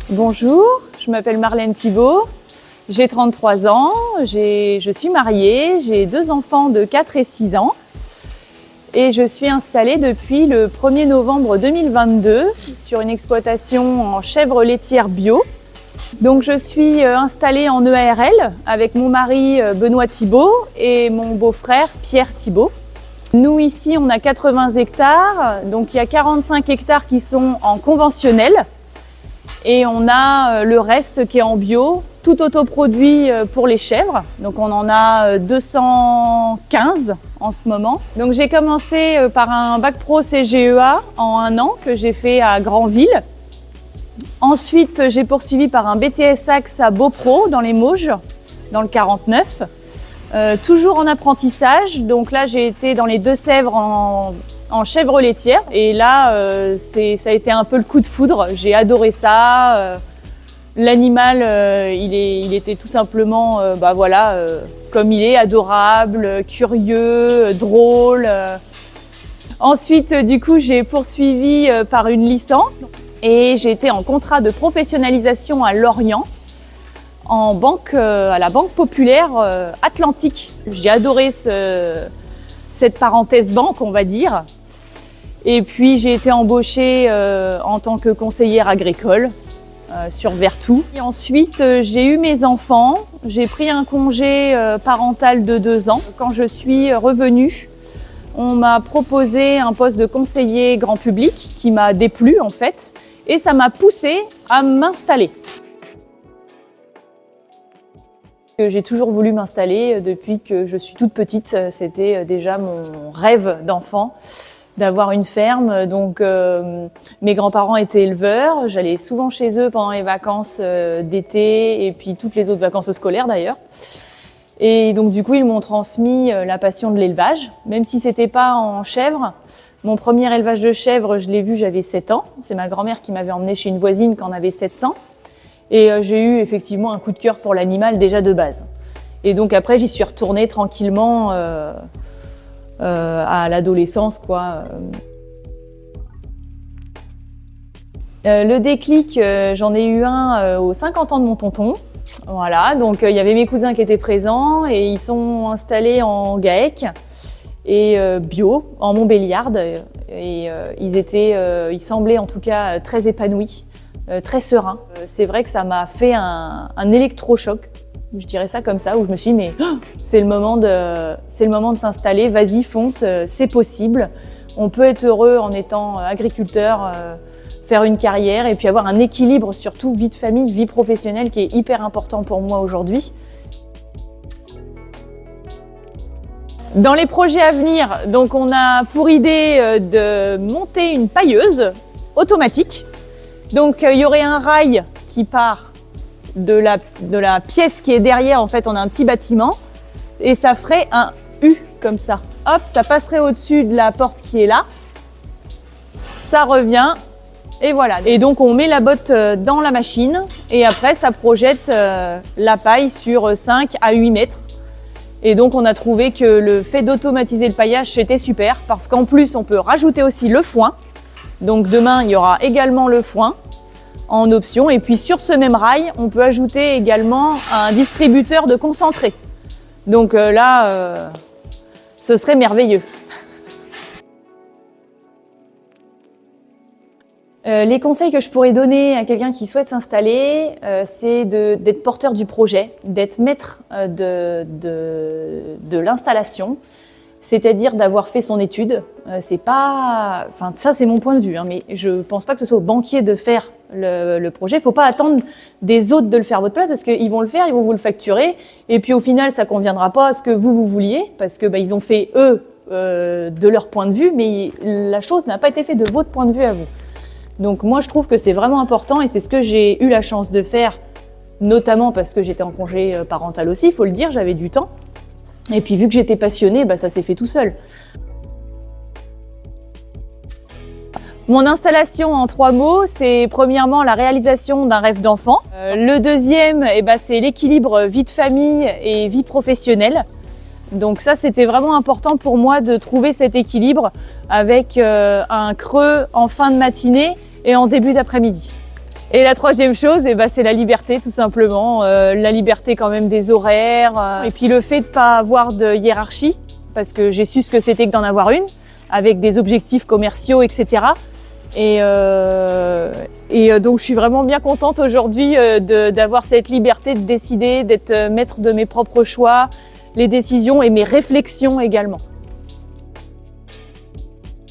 Bonjour, je m'appelle Marlène Thibault, j'ai 33 ans, je suis mariée, j'ai 2 enfants de 4 et 6 ans et je suis installée depuis le 1er novembre 2022 sur une exploitation en chèvres laitières bio. Donc je suis installée en EARL avec mon mari Benoît Thibault et mon beau-frère Pierre Thibault. Nous ici on a 80 hectares, donc il y a 45 hectares qui sont en conventionnel et on a le reste qui est en bio, tout autoproduit pour les chèvres. Donc on en a 215 en ce moment. Donc j'ai commencé par un bac pro CGEA en 1 an que j'ai fait à Granville. Ensuite, j'ai poursuivi par un BTS Axe à Beaupro, dans les Mauges, dans le 49. Toujours en apprentissage, donc là j'ai été dans les Deux-Sèvres en chèvre laitière. Et là, ça a été un peu le coup de foudre, j'ai adoré ça. L'animal, il était tout simplement, comme il est, adorable, curieux, drôle. Ensuite, du coup, j'ai poursuivi par une licence. Et j'ai été en contrat de professionnalisation à Lorient, en banque, à la Banque Populaire Atlantique. J'ai adoré cette parenthèse banque, on va dire. Et puis j'ai été embauchée en tant que conseillère agricole sur Vertou. Et ensuite j'ai eu mes enfants, j'ai pris un congé parental de 2 ans. Quand je suis revenue, on m'a proposé un poste de conseiller grand public qui m'a déplu en fait. Et ça m'a poussée à m'installer. J'ai toujours voulu m'installer depuis que je suis toute petite. C'était déjà mon rêve d'enfant d'avoir une ferme. Donc mes grands-parents étaient éleveurs. J'allais souvent chez eux pendant les vacances d'été et puis toutes les autres vacances scolaires d'ailleurs. Et donc du coup, ils m'ont transmis la passion de l'élevage, même si c'était pas en chèvre. Mon premier élevage de chèvres, je l'ai vu, j'avais 7 ans. C'est ma grand-mère qui m'avait emmenée chez une voisine quand on avait 700. Et j'ai eu effectivement un coup de cœur pour l'animal déjà de base. Et donc après, j'y suis retournée tranquillement à l'adolescence, quoi. Le déclic, j'en ai eu un aux 50 ans de mon tonton. Voilà, donc il y avait mes cousins qui étaient présents et ils sont installés en GAEC. Et bio, en Montbéliarde, et ils semblaient en tout cas très épanouis, très sereins. C'est vrai que ça m'a fait un électrochoc, je dirais ça comme ça, où je me suis dit mais c'est le moment de s'installer, vas-y fonce, c'est possible. On peut être heureux en étant agriculteur, faire une carrière et puis avoir un équilibre surtout vie de famille, vie professionnelle qui est hyper important pour moi aujourd'hui. Dans les projets à venir, donc on a pour idée de monter une pailleuse automatique. Donc il y aurait un rail qui part de la pièce qui est derrière. En fait, on a un petit bâtiment et ça ferait un U comme ça. Hop, ça passerait au-dessus de la porte qui est là. Ça revient et voilà. Et donc on met la botte dans la machine et après ça projette la paille sur 5 à 8 mètres. Et donc on a trouvé que le fait d'automatiser le paillage c'était super parce qu'en plus on peut rajouter aussi le foin. Donc demain il y aura également le foin en option et puis sur ce même rail on peut ajouter également un distributeur de concentré. Donc là ce serait merveilleux. Les conseils que je pourrais donner à quelqu'un qui souhaite s'installer, c'est d'être porteur du projet, d'être maître de l'installation, c'est-à-dire d'avoir fait son étude. C'est pas, enfin ça c'est mon point de vue, hein, mais je pense pas que ce soit au banquier de faire le projet. Il faut pas attendre des autres de le faire à votre place parce qu'ils vont le faire, ils vont vous le facturer, et puis au final ça conviendra pas à ce que vous vouliez parce que ils ont fait eux de leur point de vue, mais la chose n'a pas été faite de votre point de vue à vous. Donc moi je trouve que c'est vraiment important et c'est ce que j'ai eu la chance de faire, notamment parce que j'étais en congé parental aussi, il faut le dire, j'avais du temps. Et puis vu que j'étais passionnée, ça s'est fait tout seul. Mon installation en 3 mots, c'est premièrement la réalisation d'un rêve d'enfant. Le deuxième, c'est l'équilibre vie de famille et vie professionnelle. Donc ça, c'était vraiment important pour moi de trouver cet équilibre avec un creux en fin de matinée et en début d'après-midi. Et la troisième chose, c'est la liberté, tout simplement. La liberté quand même des horaires. Et puis le fait de ne pas avoir de hiérarchie, parce que j'ai su ce que c'était que d'en avoir une, avec des objectifs commerciaux, etc. Et donc je suis vraiment bien contente aujourd'hui d'avoir cette liberté de décider, d'être maître de mes propres choix, les décisions et mes réflexions également.